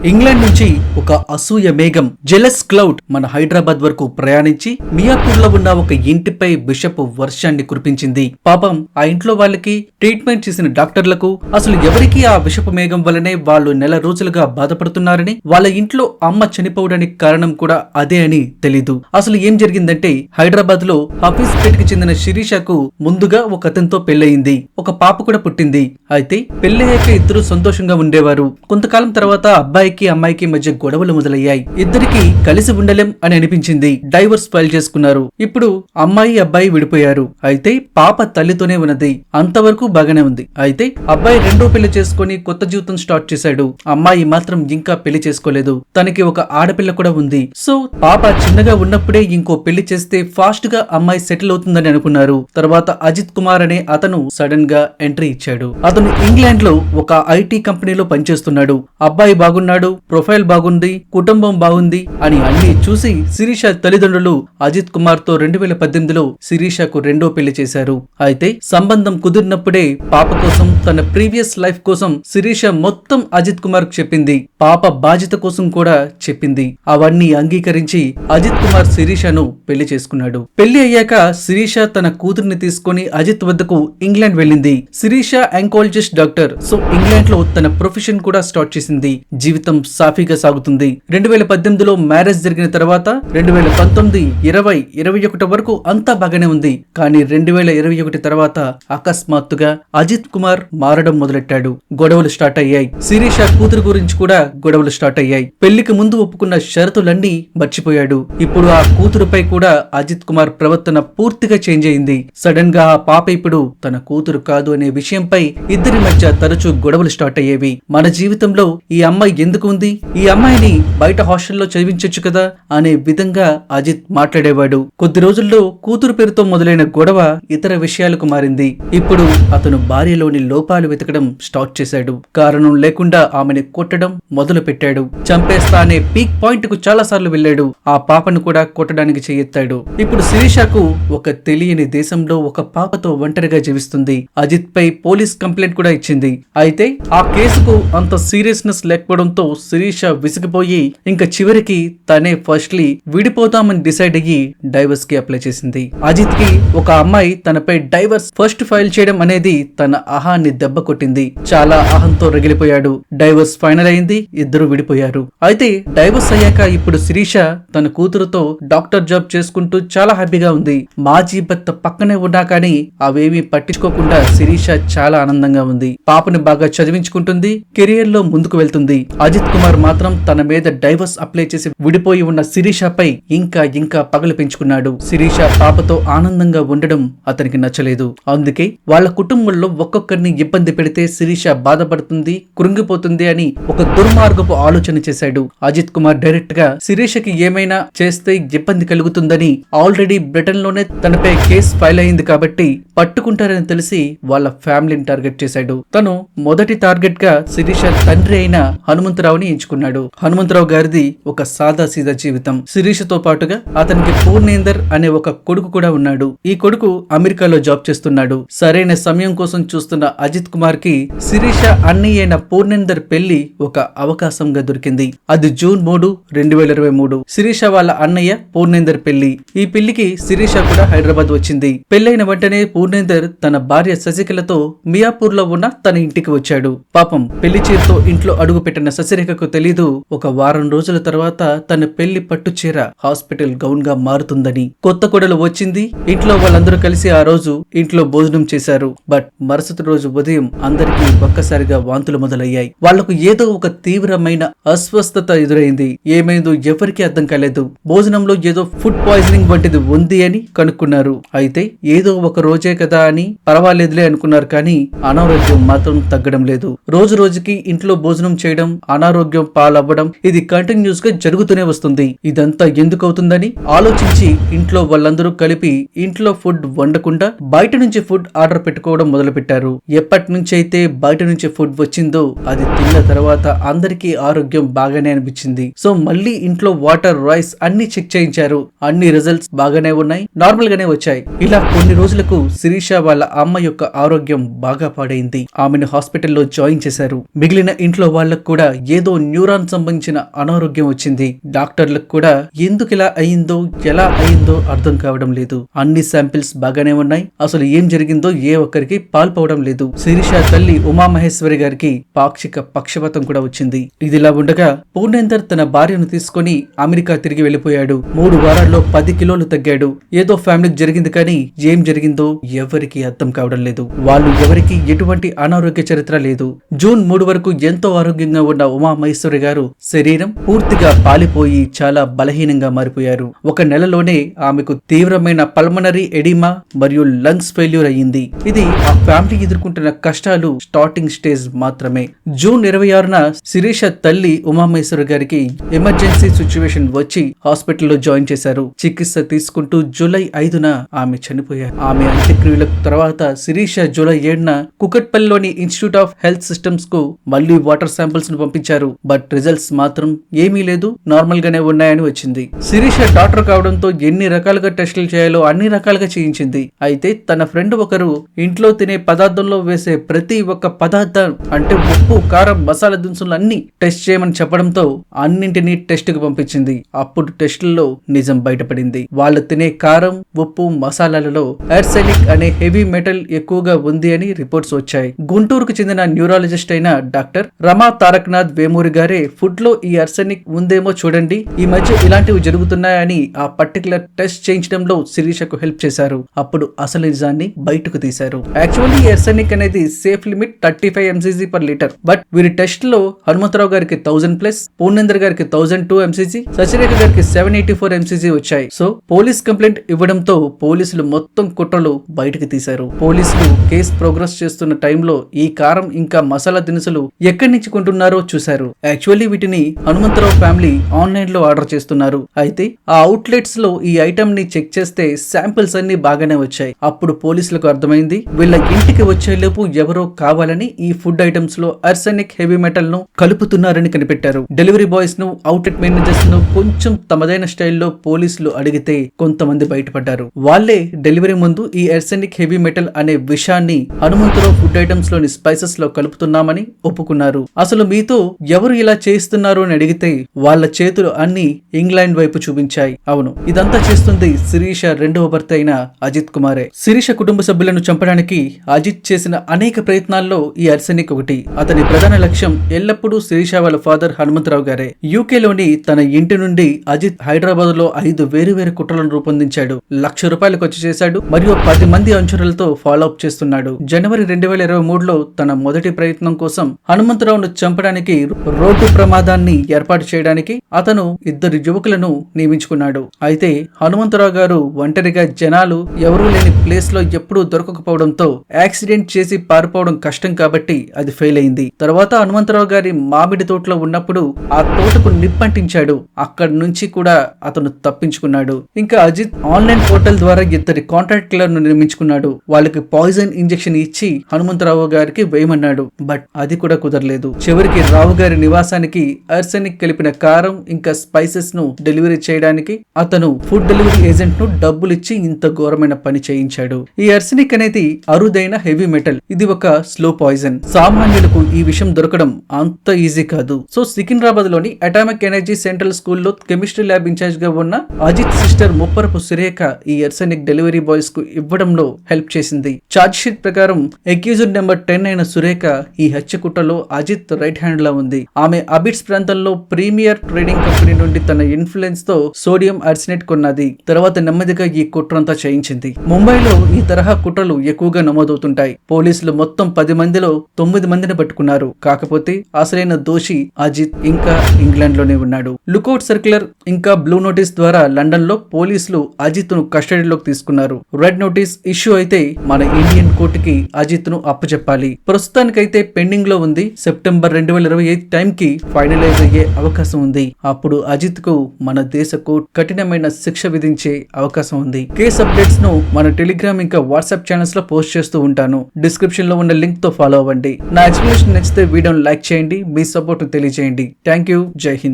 England నుంచి ఒక అసూయ మేఘం జెలస్ క్లౌడ్ మన హైదరాబాద్ వరకు ప్రయాణించి మియాపూర్ లో ఉన్న ఒక ఇంటిపై బిషప్ వర్షాన్ని కురిపించింది. పాపం ఆ ఇంట్లో వాళ్ళకి ట్రీట్మెంట్ చేసిన డాక్టర్లకు అసలు ఎవరికి ఆ విషపు మేఘం వల్లనే వాళ్ళు నెల రోజులుగా బాధపడుతున్నారని, వాళ్ళ ఇంట్లో అమ్మ చనిపోవడానికి కారణం కూడా అదే అని తెలీదు. అసలు ఏం జరిగిందంటే హైదరాబాద్ లో హఫీజ్ పేట్ కి చెందిన శిరీషకు ముందుగా ఒక అతనితో పెళ్లయింది. ఒక పాప కూడా పుట్టింది. అయితే పెళ్లయ్యాక ఇద్దరు సంతోషంగా ఉండేవారు. కొంతకాలం తర్వాత అబ్బాయికి అమ్మాయికి మధ్య గొడవలు మొదలయ్యాయి. ఇద్దరికి కలిసి ఉండలేం అని అనిపించింది. డైవర్స్ ఫైల్ చేసుకున్నారు. ఇప్పుడు అమ్మాయి అబ్బాయి విడిపోయారు. అయితే పాప తల్లితోనే ఉన్నది. అంతవరకు బాగానే ఉంది. అయితే అబ్బాయి రెండో పెళ్లి చేసుకుని కొత్త జీవితం స్టార్ట్ చేశాడు. అమ్మాయి మాత్రం ఇంకా పెళ్లి చేసుకోలేదు. తనకి ఒక ఆడపిల్ల కూడా ఉంది. సో పాప చిన్నగా ఉన్నప్పుడే ఇంకో పెళ్లి చేస్తే ఫాస్ట్ గా అమ్మాయి సెటిల్ అవుతుందని అనుకున్నారు. తర్వాత అజిత్ కుమార్ అనే అతను సడన్ గా ఎంట్రీ ఇచ్చాడు. అతను ఇంగ్లాండ్ లో ఒక ఐటీ కంపెనీలో పనిచేస్తున్నాడు. అబ్బాయి బాగున్నాడు, ప్రొఫైల్ బాగుంది, కుటుంబం బాగుంది అని అన్ని చూసి శిరీష తల్లిదండ్రులు అజిత్ కుమార్ తో 2018లో శిరీషకు రెండో పెళ్లి చేశారు. అయితే సంబంధం కుదిరినప్పుడే పాప కోసం, తన ప్రీవియస్ లైఫ్ కోసం శిరీష మొత్తం అజిత్ కుమార్ కు చెప్పింది. పాప బాధ్యత కోసం కూడా చెప్పింది. అవన్నీ అంగీకరించి అజిత్ కుమార్ శిరీషను పెళ్లి చేసుకున్నాడు. పెళ్లి అయ్యాక శిరీష తన కూతురిని తీసుకుని అజిత్ వద్దకు ఇంగ్లాండ్ వెళ్ళింది. శిరీష ఆంకాలజిస్ట్ డాక్టర్. సో ఇంగ్లాండ్ లో తన ప్రొఫెషన్ కూడా స్టార్ట్ చేసింది. జీవితం సాఫీగా సాగుతుంది. 2018లో మ్యారేజ్ జరిగిన తర్వాత 2019, 20, 21 వరకు అంతా బాగానే ఉంది. కానీ 2021 తర్వాత అకస్మాత్తుగా అజిత్ కుమార్ మారడం మొదలెట్టాడు. గొడవలు స్టార్ట్ అయ్యాయి. శిరీష కూతురు గురించి కూడా గొడవలు స్టార్ట్ అయ్యాయి. పెళ్లికి ముందు ఒప్పుకున్న షరతులన్నీ మర్చిపోయాడు. ఇప్పుడు ఆ కూతురుపై కూడా అజిత్ కుమార్ ప్రవర్తన పూర్తిగా చేంజ్ అయింది. సడన్ గా ఆ పాప ఇప్పుడు తన కూతురు కాదు అనే విషయంపై ఇద్దరి మధ్య తరచూ గొడవలు స్టార్ట్ అయ్యేవి. మన జీవితంలో ఈ అమ్మాయి ఎందుకు ఉంది, ఈ అమ్మాయిని బయట హాస్టల్లో చదివించొచ్చు కదా అనే విధంగా అజిత్ మాట్లాడేవాడు. కొద్ది రోజుల్లో కూతురు పేరుతో మొదలైన గొడవ ఇతర విషయాలకు మారింది. ఇప్పుడు అతను భార్యలోని లోపాలు వెతకడం స్టార్ట్ చేశాడు. కారణం లేకుండా ఆమెను కొట్టడం మొదలు పెట్టాడు. చంపేస్తా అనే పీక్ పాయింట్ కు చాలా సార్లు వెళ్ళాడు. ఆ పాపను కూడా కొట్టడానికి చేయెత్తాడు. ఇప్పుడు శిరీషకు ఒక తెలియని దేశంలో ఒక పాపతో ఒంటరిగా జీవిస్తుంది. అజిత్ పై పోలీస్ కంప్లైంట్ కూడా ఇచ్చింది. అయితే ఆ కేసుకు అంత సీరియస్నెస్ లేకపోవడంతో శిరీష విసిగిపోయి ఇంకా చివరికి తనే ఫస్ట్లీ విడిపోతామని డిసైడ్ అయ్యి డైవర్స్ కి అప్లై చేసింది. అజిత్ కి ఒక అమ్మాయి తనపై డైవర్స్ ఫస్ట్ ఫైల్ చేయడం అనేది తన అహాన్ని దెబ్బ కొట్టింది. చాలా అహంతో రగిలిపోయాడు. డైవర్స్ ఫైనల్ అయింది. ఇద్దరు విడిపోయారు. అయితే డైవర్స్ అయ్యాక ఇప్పుడు శిరీష తన కూతురుతో డాక్టర్ జాబ్ చేసుకుంటూ చాలా హ్యాపీగా ఉంది. మాజీ భర్త పక్కనే ఉన్నా కానీ అవేమీ పట్టించుకోకుండా శిరీష చాలా ఆనందంగా ఉంది. పాపని బాగా చదివించుకుంటుంది. కెరియర్ లో ముందుకు వెళ్తుంది. అజిత్ కుమార్ మాత్రం తన మీద డైవర్స్ అప్లై చేసి విడిపోయి ఉన్న శిరీషపై ఇంకా పగలు పెంచుకున్నాడు. శిరీష పాపతో ఆనందంగా ఉండడం అతనికి నచ్చలేదు. అందుకే వాళ్ళ కుటుంబంలో ఒక్కొక్కరిని ఇబ్బంది పెడితే శిరీష బాధపడుతుంది, కృంగిపోతుంది అని ఒక దుర్మార్గపు ఆలోచన చేశాడు. అజిత్ కుమార్ డైరెక్ట్ గా శిరీషకి ఏమైనా చేస్తే ఇబ్బంది కలుగుతుందని ఆల్రెడీ బ్రిటన్ లోనే తనపై కేసు ఫైల్ అయింది కాబట్టి పట్టుకుంటారని తెలిసి వాళ్ళ ఫ్యామిలీని టార్గెట్ చేశాడు. తను మొదటి టార్గెట్ గా శిరీష తండ్రి అయిన హనుమంతరావుని ఎంచుకున్నాడు. హనుమంతరావు గారిది ఒక సాదా సీదా జీవితం. శిరీషతో పాటుగా అతనికి పూర్ణేందర్ అనే ఒక కొడుకు కూడా ఉన్నాడు. ఈ కొడుకు అమెరికాలో జాబ్ చేస్తున్నాడు. సరైన సమయం కోసం చూస్తున్న అజిత్ కుమార్ కి శిరీష అన్నయ్య అయిన పూర్ణేందర్ పెళ్లి ఒక అవకాశంగా దొరికింది. అది జూన్ 3, 2023 శిరీష వాళ్ళ అన్నయ్య పూర్ణేందర్ పెళ్లి. ఈ పెళ్లికి శిరీష కూడా హైదరాబాద్ వచ్చింది. పెళ్లైన వెంటనే పూర్ణేందర్ తన భార్య శశికళతో మియాపూర్ లో ఉన్న తన ఇంటికి వచ్చాడు. పాపం పెళ్లి చీరతో ఇంట్లో అడుగు పెట్టిన శశిరేఖకు తెలీదు ఒక వారం రోజుల తర్వాత తన పెళ్లి పట్టు చీర హాస్పిటల్ గౌన్ గా మారుతుందని. కొత్త కొడలు వచ్చింది. ఇంట్లో వాళ్ళందరూ కలిసి ఆ రోజు ఇంట్లో భోజనం చేశారు. బట్ మరుసటి రోజు ఉదయం అందరికీ ఒక్కసారిగా వాంతులు మొదలయ్యాయి. వాళ్లకు ఏదో ఒక తీవ్రమైన అస్వస్థత ఎదురైంది. ఏమైందో ఎవరికీ అర్థం కాలేదు. భోజనంలో ఏదో ఫుడ్ పాయిజనింగ్ వంటిది ఉంది అని కనుక్కున్నారు. అయితే ఏదో ఒక రోజే కదా అని పర్వాలేదులే అనుకున్నారు. కానీ అనారోగ్యం మాత్రం తగ్గడం లేదు. రోజు రోజుకి ఇంట్లో భోజనం చేయడం, అనారోగ్యం పాలవ్వడం ఇది కంటిన్యూస్ గా జరుగుతూనే వస్తుంది. ఇదంతా ఎందుకు అవుతుందని ఆలోచించి ఇంట్లో వాళ్ళందరూ కలిపి ఇంట్లో ఫుడ్ వండకుండా బయట నుంచి ఫుడ్ ఆర్డర్ పెట్టుకోవడం మొదలు పెట్టారు. ఎప్పటి నుంచి అయితే బయట నుంచి ఫుడ్ వచ్చిందో అది తిన్న తర్వాత అందరికీ ఆరోగ్యం బాగానే అనిపించింది. సో మళ్ళీ ఇంట్లో వాటర్, రైస్ అన్ని చెక్ చేయించారు. అన్ని రిజల్ట్స్ బాగానే ఉన్నాయి, నార్మల్ గానే వచ్చాయి. ఇలా కొన్ని రోజులకు శిరీష వాళ్ళ అమ్మ యొక్క ఆరోగ్యం బాగా పాడైంది. ఆమెను హాస్పిటల్లో జాయిన్ చేశారు. మిగిలిన ఇంట్లో వాళ్ళకు కూడా ఏదో న్యూరాన్ సంబంధించిన అనారోగ్యం వచ్చింది. డాక్టర్లకు కూడా ఎందుకు ఇలా అయిందో ఎలా అయిందో అర్థం కావడం లేదు. అన్ని శాంపిల్స్ బాగానే ఉన్నాయి, అసలు ఏం జరిగిందో ఏ ఒక్కరికి పాల్పోవడం లేదు. శిరీష తల్లి ఉమామహేశ్వరి గారికి పాక్షిక పక్షపాతం కూడా వచ్చింది. ఇదిలా ఉండగా పూర్ణేందర్ తన భార్యను తీసుకుని అమెరికా తిరిగి వెళ్లిపోయాడు. 3 వారాల్లో 10 కిలోలు తగ్గాడు. ఏదో ఫ్యామిలీకి జరిగింది కానీ ఏం జరిగిందో ఎవరికి అర్థం కావడం లేదు. వాళ్ళు ఎవరికి ఎటువంటి అనారోగ్య చరిత్ర లేదు. జూన్ 3 వరకు ఎంతో ఆరోగ్యంగా ఉన్న ఉమామహేశ్వరి గారు శరీరం పూర్తిగా పాలిపోయి చాలా బలహీనంగా మారిపోయారు. 1 నెలలోనే ఆమెకు తీవ్రమైన పల్మనరీ ఎడిమా మరియు లంగ్స్ ఫెయిల్యూర్ అయ్యింది. ఇది ఆ ఫ్యామిలీ ఎదుర్కొంటున్న కష్టాలు స్టార్టింగ్ స్టేజ్ మాత్రమే. జూన్ 26న శిరీష తల్లి ఉమామహేశ్వరి గారికి ఎమర్జెన్సీ సిచ్యువేషన్ వచ్చి హాస్పిటల్లో జాయిన్ చేశారు. చికిత్స తీసుకుంటూ జూలై 5న ఆమె చనిపోయారు. ఆమె అంత్యక్రియల తర్వాత శిరీష జూలై 7న కుకట్పల్లిలోని ఇన్స్టిట్యూట్ ఆఫ్ హెల్త్ సిస్టమ్స్ కు మళ్లీ వాటర్ శాంపిల్స్ ను పంపించారు. బట్ రిజల్ట్స్ మాత్రం ఏమీ లేదు, నార్మల్ గానే ఉన్నాయని వచ్చింది. శిరీష డాక్టర్ కావడంతో ఎన్ని రకాలుగా టెస్టులు చేయాలో అన్ని రకాలుగా చేయించింది. అయితే తన ఫ్రెండ్ ఒకరు ఇంట్లో తినే పదార్థంలో వేసే ప్రతి ఒక్క పదార్థం అంటే ఉప్పు, కారం, మసాలా దినుసులు అన్ని టెస్ట్ చేయమని చెప్పడంతో అన్నింటినీ టెస్ట్ కు పంపించింది. అప్పుడు టెస్టుల్లో నిజం బయటపడింది. వాళ్ళు తినే కారం, ఉప్పు, మసాలాలలో ఆర్సెనిక్ అనే హెవీ మెటల్ ఎక్కువగా ఉంది అని రిపోర్ట్స్ వచ్చాయి. గుంటూరుకు చెందిన న్యూరాలజిస్ట్ అయిన డాక్టర్ రమా తారకనాథ్ వేమూరి గారే ఫుడ్ లో ఈ ఆర్సెనిక్ ఉందేమో చూడండి, ఈ మధ్య ఇలాంటివి జరుగుతున్నాయని ఆ పర్టికులర్ టెస్ట్ చేయించడంలో శిరీషకు హెల్ప్ చేశారు. అప్పుడు అసలు నిజాన్ని బయటకు తీశారు. యాక్చువల్లీ ఆర్సెనిక్ అనేది safe limit 35 mcg per litre. But వీరి టెస్ట్ లో హనుమంతరావు గారికి 1000+, పూర్ణేందర్ గారికి 1002 mcg, సచిరేఖ గారికి 784 mcg వచ్చాయి. సో పోలీస్ కంప్లైంట్ ఇవ్వడంతో పోలీసులు మొత్తం కుట్రలు బయటకు తీశారు. పోలీసులు కేసు ప్రోగ్రెస్ చేస్తున్న టైంలో ఈ కారం ఇంకా మసాలా దినుసులు ఎక్కడి నుంచి కొంటున్నారో చూశారు. యాక్చువల్లీ వీటిని హనుమంతరావు ఫ్యామిలీ ఆన్లైన్ లో ఆర్డర్ చేస్తున్నారు. అయితే ఆ అవుట్లెట్స్ లో ఈ ఐటమ్ ని చెక్ చేస్తే శాంపిల్స్ అన్ని బాగానే వచ్చాయి. అప్పుడు పోలీసులకు అర్థమైంది వీళ్ళ ఇంటికి వచ్చేలోపు ఎవరో కావాలని ఈ ఫుడ్ ఐటమ్స్ లో ఆర్సెనిక్ హెవీ మెటల్ ను కలుపుతున్నారని కనిపెట్టారు. డెలివరీ బాయ్స్ ను, అవుట్లెట్ మేనేజర్స్ ను కొంచెం తమదైన స్టైల్లో పోలీసులు అడిగితే కొంతమంది బయటపడ్డారు. వాళ్లే డెలివరీ ముందు ఈ ఆర్సెనిక్ హెవీ మెటల్ అనే విషయాన్ని హనుమంతరావు ఫుడ్ ఐటమ్స్ లోని స్పైసెస్ లో కలుపుతున్నామని ఒప్పుకున్నారు. అసలు మీతో ఎవరు ఇలా చేస్తున్నారు అని అడిగితే వాళ్ళ చేతులు అన్ని ఇంగ్లాండ్ వైపు చూపించాయి. అవును, ఇదంతా చేస్తుంది శిరీష రెండవ భర్త అయిన అజిత్ కుమారే. శిరీష కుటుంబ సభ్యులను చంపడానికి అజిత్ చేసిన అనేక ప్రయత్నాల్లో ఈ ఆర్సెనిక్ ఒకటి. అతని ప్రధాన లక్ష్యం ఎల్లప్పుడూ శిరీష వాళ్ళ ఫాదర్ హనుమంతరావు గారే. యూకేలోని తన ఇంటి నుండి అజిత్ హైదరాబాద్ లో 5 వేరు కుట్రలను రూపొందించాడు. ₹1,00,000 ఖర్చు చేశాడు మరియు 10 మంది అనుచరులతో ఫాలో అప్ చేస్తున్నాడు. జనవరి 2023లో తన మొదటి ప్రయత్నం కోసం హనుమంతరావును చంపడానికి రోడ్డు ప్రమాదాన్ని ఏర్పాటు చేయడానికి అతను 2 యువకులను నియమించుకున్నాడు. అయితే హనుమంతరావు గారు ఒంటరిగా జనాలు ఎవరూ లేని ప్లేస్ లో ఎప్పుడూ దొరకకపోవడంతో యాక్సిడెంట్ చేసి పారిపోవడం కష్టం కాబట్టి అది ఫెయిల్ అయింది. తర్వాత హనుమంతరావు గారి మామిడి తోటలో ఉన్నప్పుడు ఆ తోటకు నిప్పంటించాడు. అక్కడి నుంచి కూడా అతను తప్పించుకున్నాడు. ఇంకా అజిత్ ఆన్లైన్ పోర్టల్ ద్వారా 2 కాంట్రాక్టర్లను నిర్మించుకున్నాడు. వాళ్ళకి పాయిజన్ ఇంజెక్షన్ ఇచ్చి హనుమంతరావు గారికి వేయమన్నాడు. బట్ అది కూడా కుదరలేదు. చివరికి రావు గారి నివాసానికి ఆర్సెనిక్ కలిపిన కారం ఇంకా స్పైసెస్ ను డెలివరీ చేయడానికి అతను ఫుడ్ డెలివరీ ఏజెంట్ ను డబ్బులిచ్చి ఇంత ఘోరమైన పని చేయించాడు. ఈ ఆర్సెనిక్ అనేది అరుదైన హెవీ మెటల్. ఇది ఒక స్లో పాయిజన్. సామాన్యులకు ఈ విషయం దొరకడం అంత ఈజీ కాదు. సో సికింద్రాబాద్ లోని అటామిక్ ఎనర్జీ సెంట్రల్ స్కూల్లో కెమిస్ట్రీ ల్యాబ్ ఇన్ఛార్జ్ గా ఉన్న అజిత్ సిస్టర్ ముప్పరపు సురేఖ ఈ ఆర్సెనిక్ డెలివరీ బాయ్స్ కు ఇవ్వడంలో హెల్ప్ చేసింది. చార్జ్ షీట్ ప్రకారం అక్యూజ్డ్ నెంబర్ 10 అయిన సురేఖ ఈ హత్య కుట్రలో అజిత్ రైట్ హ్యాండ్ లా ఉంది. ఆమె అబిట్స్ ప్రాంతంలో ప్రీమియర్ ట్రేడింగ్ కంపెనీ నుండి తన ఇన్ఫ్లుయెన్స్ తో సోడియం ఆర్సెనేట్ కొన్నది. తర్వాత నెమ్మదిగా ఈ కుట్రంతా చేయించింది. ముంబైలో ఈ తరహా కుట్రలు ఎక్కువగా నమోదవుతుంటాయి. పోలీసులు మొత్తం 10 మందిలో 9 మందిని పట్టుకున్నారు. కాకపోతే అసలైన దోషి అజిత్ ఇంకా ఇంగ్లాండ్ లోనే ఉన్నాడు. లుకౌట్ సర్క్యులర్ ఇంకా బ్లూ నోటీస్ ద్వారా లండన్ లో పోలీసులు అజిత్ ను కస్టడీలోకి తీసుకున్నారు. రెడ్ నోటీస్ ఇష్యూ అయితే మన ఇండియన్ కోర్టుకి అజిత్ ను అప్పచెప్పాలి. ప్రస్తుతానికైతే పెండింగ్ లో ఉంది. సెప్టెంబర్ 2025 టైం కి ఫైనలైజ్ అయ్యే అవకాశం ఉంది. అప్పుడు అజిత్ కు మన దేశ కోర్టు కఠినమైన శిక్ష విధించే అవకాశం ఉంది. కేస్ అప్డేట్స్ ను మన టెలిగ్రామ్ ఇంకా వాట్సాప్ ఛానల్స్ లో పోస్ట్ చేస్తూ ఉంటాను. డిస్క్రిప్షన్ లో ఉన్న లింక్ తో ఫాలో అవ్వండి. నా ఎక్స్ప్లెనేషన్ నచ్చితే వీడియోని లైక్ చేయండి. మీ సపోర్ట్ తెలియజేయండి. Thank you. జై హింద్.